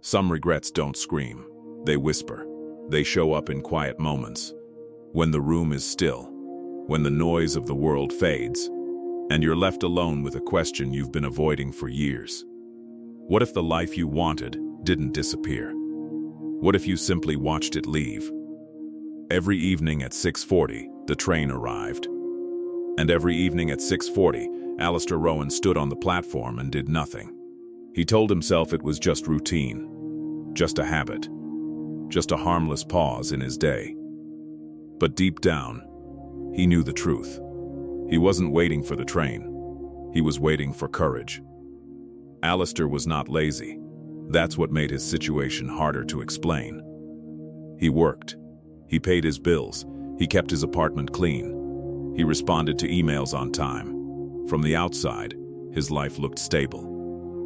Some regrets don't scream. They whisper. They show up in quiet moments. When the room is still. When the noise of the world fades. And you're left alone with a question you've been avoiding for years. What if the life you wanted didn't disappear? What if you simply watched it leave? Every evening at 6:40, the train arrived. And every evening at 6:40, Alistair Rowan stood on the platform and did nothing. He told himself it was just routine, just a habit, just a harmless pause in his day. But deep down, he knew the truth. He wasn't waiting for the train. He was waiting for courage. Alistair was not lazy. That's what made his situation harder to explain. He worked. He paid his bills. He kept his apartment clean. He responded to emails on time. From the outside, his life looked stable.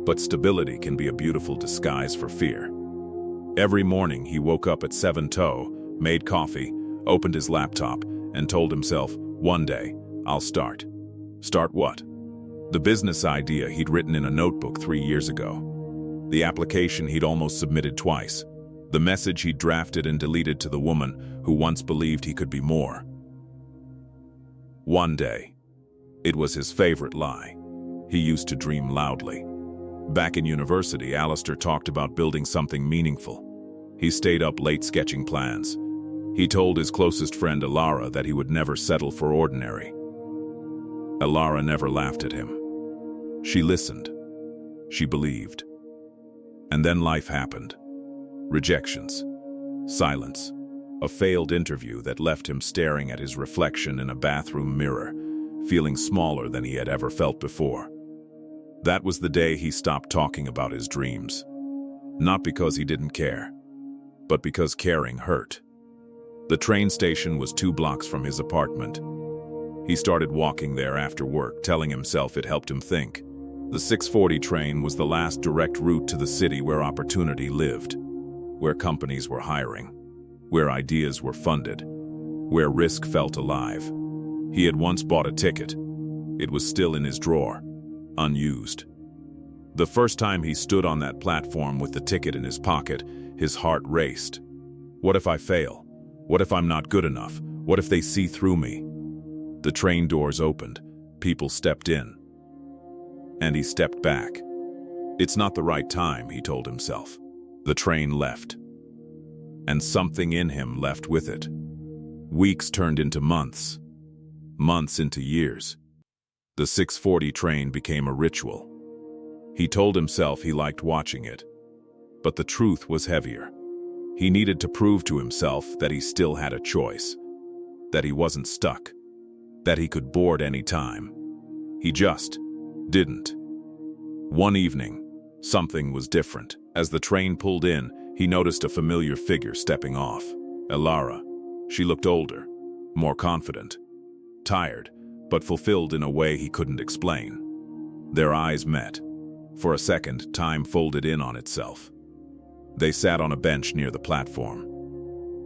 But stability can be a beautiful disguise for fear. Every morning he woke up at 7:00, made coffee, opened his laptop, and told himself, one day, I'll start. Start what? The business idea he'd written in a notebook 3 years ago. The application he'd almost submitted twice. The message he'd drafted and deleted to the woman who once believed he could be more. One day. It was his favorite lie. He used to dream loudly. Back in university, Alistair talked about building something meaningful. He stayed up late sketching plans. He told his closest friend Alara that he would never settle for ordinary. Alara never laughed at him. She listened. She believed. And then life happened. Rejections. Silence. A failed interview that left him staring at his reflection in a bathroom mirror, feeling smaller than he had ever felt before. That was the day he stopped talking about his dreams. Not because he didn't care, but because caring hurt. The train station was 2 blocks from his apartment. He started walking there after work, telling himself it helped him think. The 6:40 train was the last direct route to the city where opportunity lived, where companies were hiring, where ideas were funded, where risk felt alive. He had once bought a ticket. It was still in his drawer, unused. The first time he stood on that platform with the ticket in his pocket, his heart raced. What if I fail? What if I'm not good enough? What if they see through me? The train doors opened. People stepped in. And he stepped back. It's not the right time, he told himself. The train left. And something in him left with it. Weeks turned into months. Months into years. The 6:40 train became a ritual. He told himself he liked watching it. But the truth was heavier. He needed to prove to himself that he still had a choice. That he wasn't stuck. That he could board any time. He just didn't. One evening, something was different. As the train pulled in, he noticed a familiar figure stepping off. Alara. She looked older, more confident, tired, but fulfilled in a way he couldn't explain. Their eyes met. For a second, time folded in on itself. They sat on a bench near the platform.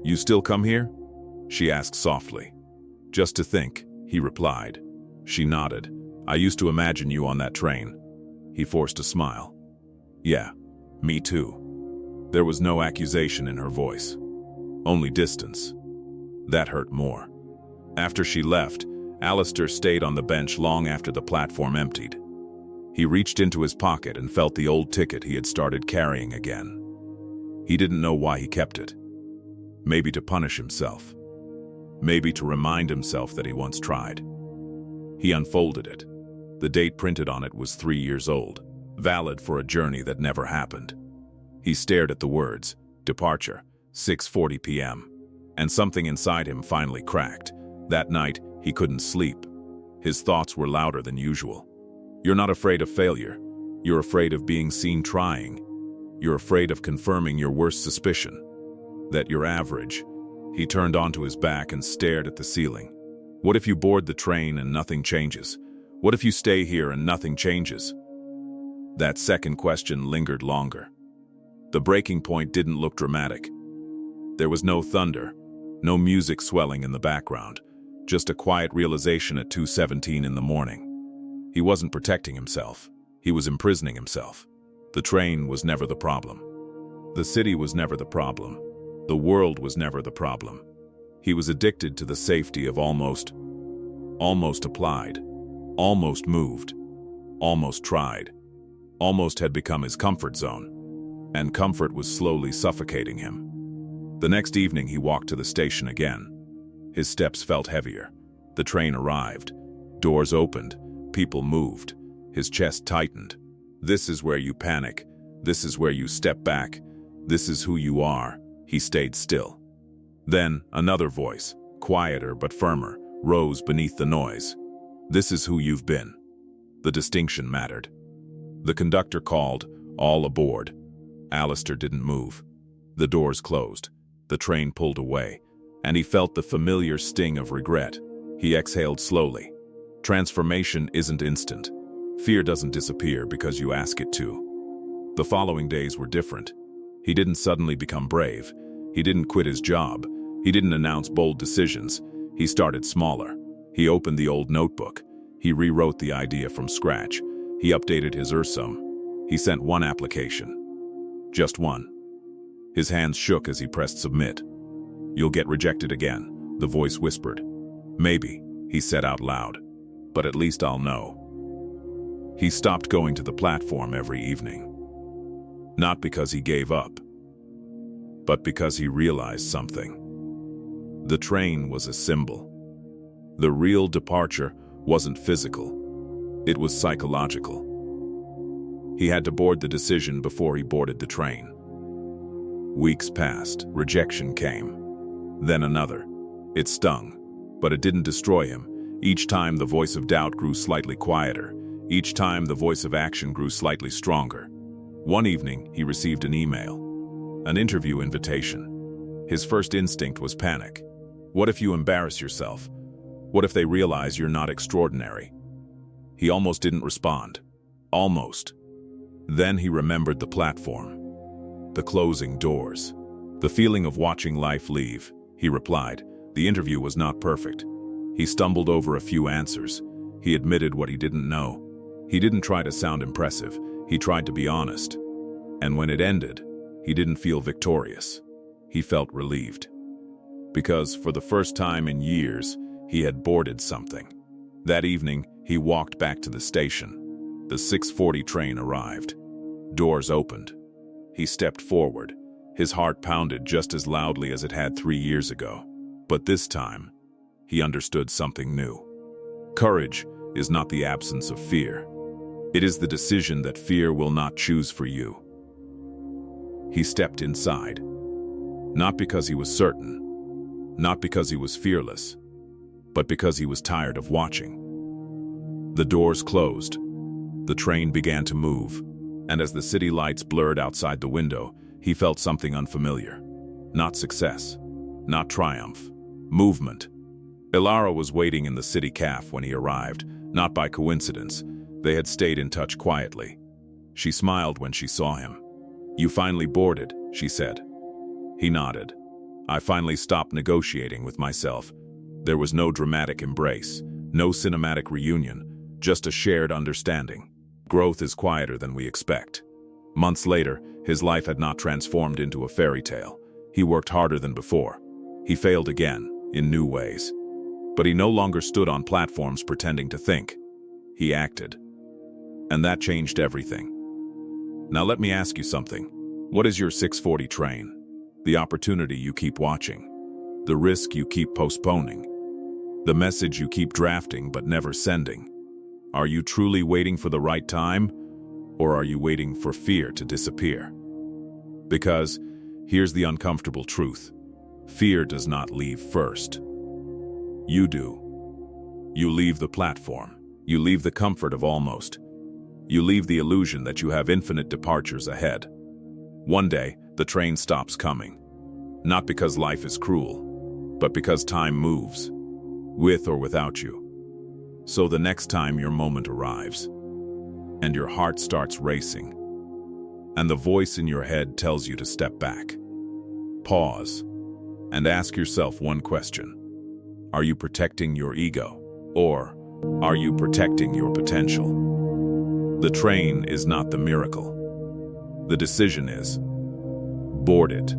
You still come here? She asked softly. Just to think, he replied. She nodded. I used to imagine you on that train. He forced a smile. Yeah, me too. There was no accusation in her voice. Only distance. That hurt more. After she left, Alistair stayed on the bench long after the platform emptied. He reached into his pocket and felt the old ticket he had started carrying again. He didn't know why he kept it. Maybe to punish himself. Maybe to remind himself that he once tried. He unfolded it. The date printed on it was 3 years old, valid for a journey that never happened. He stared at the words, departure, 6:40 p.m., and something inside him finally cracked. That night, he couldn't sleep. His thoughts were louder than usual. You're not afraid of failure. You're afraid of being seen trying. You're afraid of confirming your worst suspicion, that you're average. He turned onto his back and stared at the ceiling. What if you board the train and nothing changes? What if you stay here and nothing changes? That second question lingered longer. The breaking point didn't look dramatic. There was no thunder, no music swelling in the background, just a quiet realization at 2:17 in the morning. He wasn't protecting himself. He was imprisoning himself. The train was never the problem. The city was never the problem. The world was never the problem. He was addicted to the safety of almost applied, almost moved, almost tried, almost had become his comfort zone, and comfort was slowly suffocating him. The next evening he walked to the station again. His steps felt heavier. The train arrived. Doors opened. People moved. His chest tightened. This is where you panic. This is where you step back. This is who you are. He stayed still. Then another voice, quieter but firmer, rose beneath the noise. This is who you've been. The distinction mattered. The conductor called, "All aboard." Alistair didn't move. The doors closed. The train pulled away, and he felt the familiar sting of regret. He exhaled slowly. Transformation isn't instant. Fear doesn't disappear because you ask it to. The following days were different. He didn't suddenly become brave. He didn't quit his job. He didn't announce bold decisions. He started smaller. He opened the old notebook. He rewrote the idea from scratch. He updated his URSUM. He sent one application. Just one. His hands shook as he pressed submit. "You'll get rejected again," the voice whispered. "Maybe," he said out loud, "but at least I'll know." He stopped going to the platform every evening. Not because he gave up, but because he realized something. The train was a symbol. The real departure wasn't physical. It was psychological. He had to board the decision before he boarded the train. Weeks passed. Rejection came. Then another. It stung, but it didn't destroy him. Each time the voice of doubt grew slightly quieter. Each time the voice of action grew slightly stronger. One evening, he received an email. An interview invitation. His first instinct was panic. What if you embarrass yourself? What if they realize you're not extraordinary? He almost didn't respond. Almost. Then he remembered the platform. The closing doors. The feeling of watching life leave. He replied. The interview was not perfect. He stumbled over a few answers. He admitted what he didn't know. He didn't try to sound impressive. He tried to be honest. And when it ended, he didn't feel victorious. He felt relieved. Because for the first time in years, he had boarded something. That evening, he walked back to the station. The 6:40 train arrived. Doors opened. He stepped forward. His heart pounded just as loudly as it had 3 years ago. But this time, he understood something new. Courage is not the absence of fear. It is the decision that fear will not choose for you. He stepped inside. Not because he was certain, not because he was fearless, but because he was tired of watching. The doors closed. The train began to move, and as the city lights blurred outside the window, he felt something unfamiliar. Not success, not triumph, movement. Ilara was waiting in the city cafe when he arrived, not by coincidence. They had stayed in touch quietly. She smiled when she saw him. "You finally boarded," she said. He nodded. "I finally stopped negotiating with myself." There was no dramatic embrace, no cinematic reunion, just a shared understanding. Growth is quieter than we expect. Months later, his life had not transformed into a fairy tale. He worked harder than before. He failed again, in new ways. But he no longer stood on platforms pretending to think. He acted. And that changed everything. Now let me ask you something. What is your 6:40 train? The opportunity you keep watching. The risk you keep postponing. The message you keep drafting but never sending. Are you truly waiting for the right time? Or are you waiting for fear to disappear? Because here's the uncomfortable truth. Fear does not leave first. You do. You leave the platform. You leave the comfort of almost. You leave the illusion that you have infinite departures ahead. One day, the train stops coming. Not because life is cruel, but because time moves, with or without you. So the next time your moment arrives, and your heart starts racing, and the voice in your head tells you to step back, pause, and ask yourself one question. Are you protecting your ego, or are you protecting your potential? The train is not the miracle. The decision is. board it,